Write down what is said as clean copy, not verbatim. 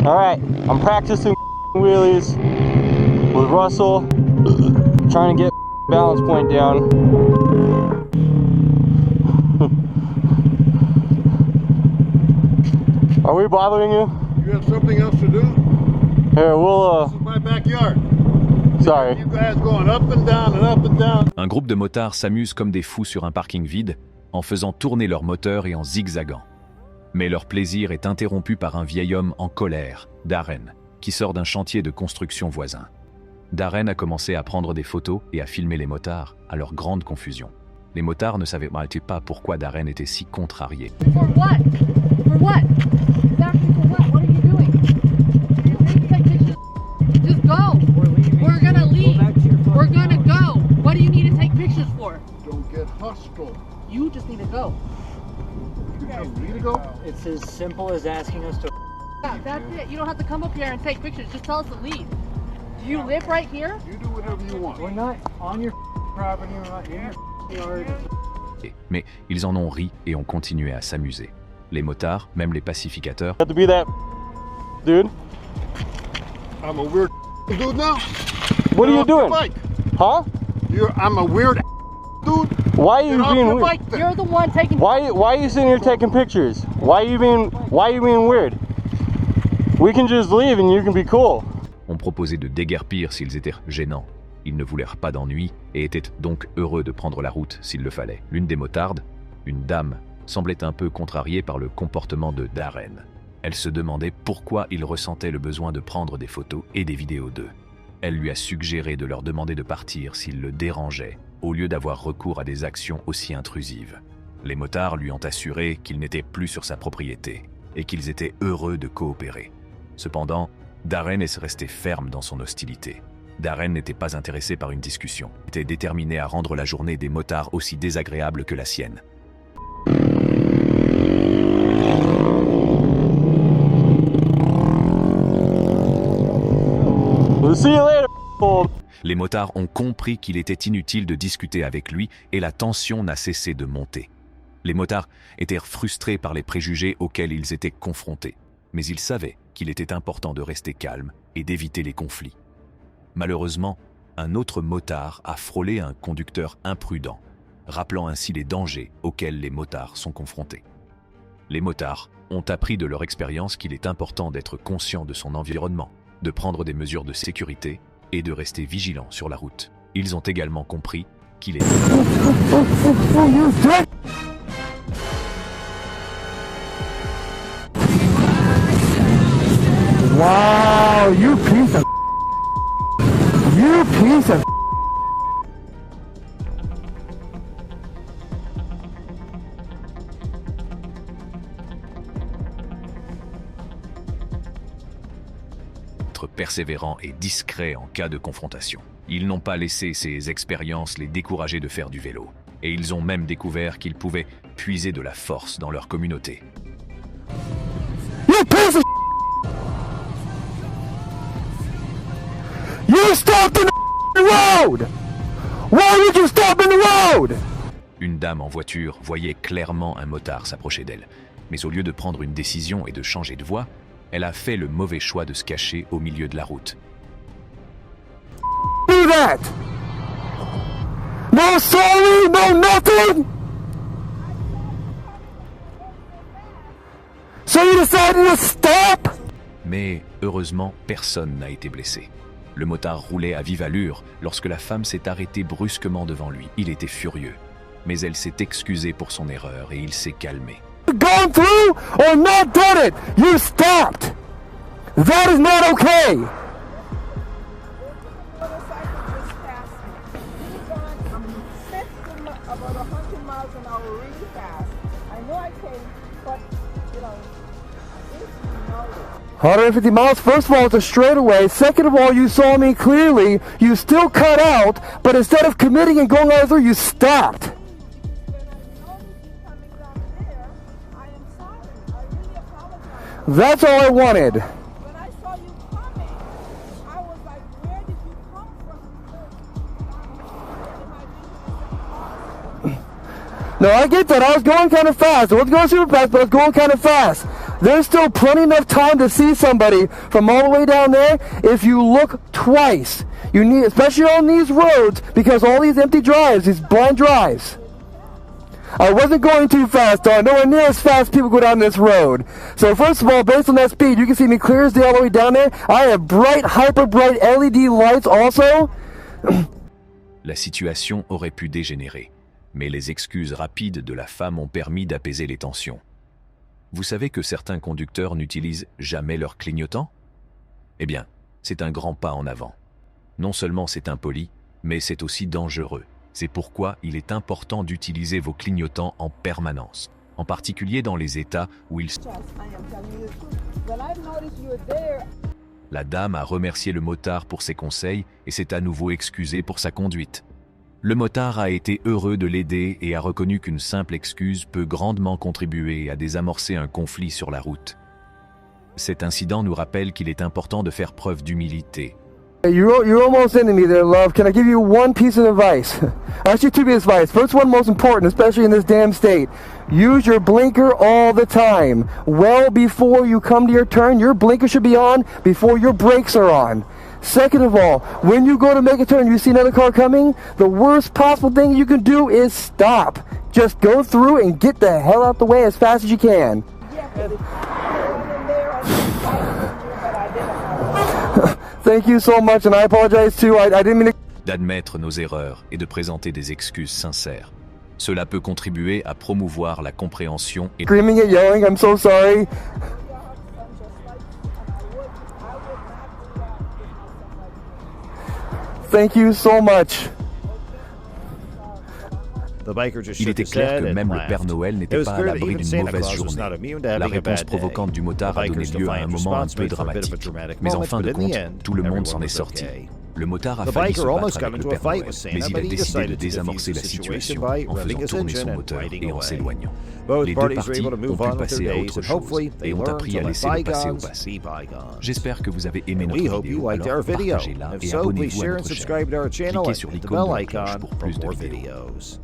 Alright, I'm practicing wheelies with Russell, trying to get balance point down. Are we bothering you? You have something else to do? Here, we'll This is my backyard. Sorry. You guys going up and down and up and down. Un groupe de motards s'amuse comme des fous sur un parking vide en faisant tourner leur moteur et en zigzagant. Mais leur plaisir est interrompu par un vieil homme en colère, Darren, qui sort d'un chantier de construction voisin. Darren a commencé à prendre des photos et à filmer les motards, à leur grande confusion. Les motards ne savaient pas pourquoi Darren était si contrarié. For what? For what? Exactly for what? What are you doing? Just go. We're gonna leave. We're gonna go. What do you need to take pictures for? Don't get hostile. You just need to go. You tell me to go? It's as simple as asking us to. Yeah, that's it. You don't have to come up here and take pictures. Just tell us to leave. Do you live right here? You do whatever you want. We're not on your property. We're not in your yard. Mais ils en ont ri et ont continué à s'amuser. Les motards, même les pacificateurs, have to be that dude. I'm a weird dude now. What are you Get off your doing? bike. Huh? I'm a weird dude. Why are you Get off being your weird? bike then. You're the one taking. Why are you sitting here taking pictures? Why are you being weird? We can just leave and you can be cool. ont proposé de déguerpir s'ils étaient gênants. Ils ne voulèrent pas d'ennui et étaient donc heureux de prendre la route s'il le fallait. L'une des motardes, une dame, semblait un peu contrariée par le comportement de Darren. Elle se demandait pourquoi il ressentait le besoin de prendre des photos et des vidéos d'eux. Elle lui a suggéré de leur demander de partir s'ils le dérangeaient, au lieu d'avoir recours à des actions aussi intrusives. Les motards lui ont assuré qu'ils n'étaient plus sur sa propriété et qu'ils étaient heureux de coopérer. Cependant, Darren est resté ferme dans son hostilité. Darren n'était pas intéressé par une discussion. Il était déterminé à rendre la journée des motards aussi désagréable que la sienne. See you later. Les motards ont compris qu'il était inutile de discuter avec lui et la tension n'a cessé de monter. Les motards étaient frustrés par les préjugés auxquels ils étaient confrontés, mais ils savaient qu'il était important de rester calme et d'éviter les conflits. Malheureusement, un autre motard a frôlé un conducteur imprudent, rappelant ainsi les dangers auxquels les motards sont confrontés. Les motards ont appris de leur expérience qu'il est important d'être conscient de son environnement, de prendre des mesures de sécurité et de rester vigilant sur la route. Ils ont également compris qu'il est... Wow, you piece of... You piece of... être persévérant et discret en cas de confrontation. Ils n'ont pas laissé ces expériences les décourager de faire du vélo. Et ils ont même découvert qu'ils pouvaient puiser de la force dans leur communauté. You piece of... You stopped in the road! Why did you stop in the road? Une dame en voiture voyait clairement un motard s'approcher d'elle. Mais au lieu de prendre une décision et de changer de voie, elle a fait le mauvais choix de se cacher au milieu de la route. Do that! No sorry, no nothing! So you decided to stop? Mais heureusement, personne n'a été blessé. Le motard roulait à vive allure lorsque la femme s'est arrêtée brusquement devant lui. Il était furieux, mais elle s'est excusée pour son erreur et il s'est calmé. Gone through or not done it? You stopped! That is not okay! About 100 miles an hour really fast. I know I came, but, you know, I think you know it. 150 miles, first of all, it's a straightaway. Second of all, you saw me clearly. You still cut out, but instead of committing and going over, you stopped. That's all I wanted. When I saw you coming, I was like, where did you come from? No, I get that. I was going kind of fast. I wasn't going super fast, but I was going kind of fast. There's still plenty enough time to see somebody from all the way down there if you look twice. You need, especially on these roads, because all these empty drives, these blind drives. I wasn't going too fast, though. Nowhere near as fast as people go down this road. So first of all, based on that speed, you can see me clear as day all the way down there. I have bright, hyper bright LED lights also. La situation aurait pu dégénérer, mais les excuses rapides de la femme ont permis d'apaiser les tensions. Vous savez que certains conducteurs n'utilisent jamais leur clignotant? Eh bien, c'est un grand pas en avant. Non seulement c'est impoli, mais c'est aussi dangereux. C'est pourquoi il est important d'utiliser vos clignotants en permanence, en particulier dans les États où ils... La dame a remercié le motard pour ses conseils et s'est à nouveau excusée pour sa conduite. Le motard a été heureux de l'aider et a reconnu qu'une simple excuse peut grandement contribuer à désamorcer un conflit sur la route. Cet incident nous rappelle qu'il est important de faire preuve d'humilité. You're almost into me there, love. Can I give you one piece of advice? Actually, two pieces of advice. First one, most important, especially in this damn state. Use your blinker all the time. Well before you come to your turn, your blinker should be on before your brakes are on. Second of all, when you go to make a turn, you see another car coming, the worst possible thing you can do is stop. Just go through and get the hell out the way as fast as you can. Thank you so much, and I apologize too. I didn't mean to... D'admettre nos erreurs et de présenter des excuses sincères. Cela peut contribuer à promouvoir la compréhension et... Screaming and yelling, I'm so sorry. Thank you so much. Il était clair que même le Père Noël n'était pas à l'abri d'une mauvaise journée. La réponse provocante du motard a donné lieu à un moment un peu dramatique. Mais en fin de compte, tout le monde s'en est sorti. Le motard a failli se battre avec le Père Noël, mais il a décidé de désamorcer la situation en faisant tourner son moteur et en s'éloignant. Les deux parties ont pu passer à autre chose et ont appris à laisser le passé au passé. J'espère que vous avez aimé notre vidéo, alors partagez-la et abonnez-vous à notre chaîne. Cliquez sur l'icône de la cloche pour plus de vidéos.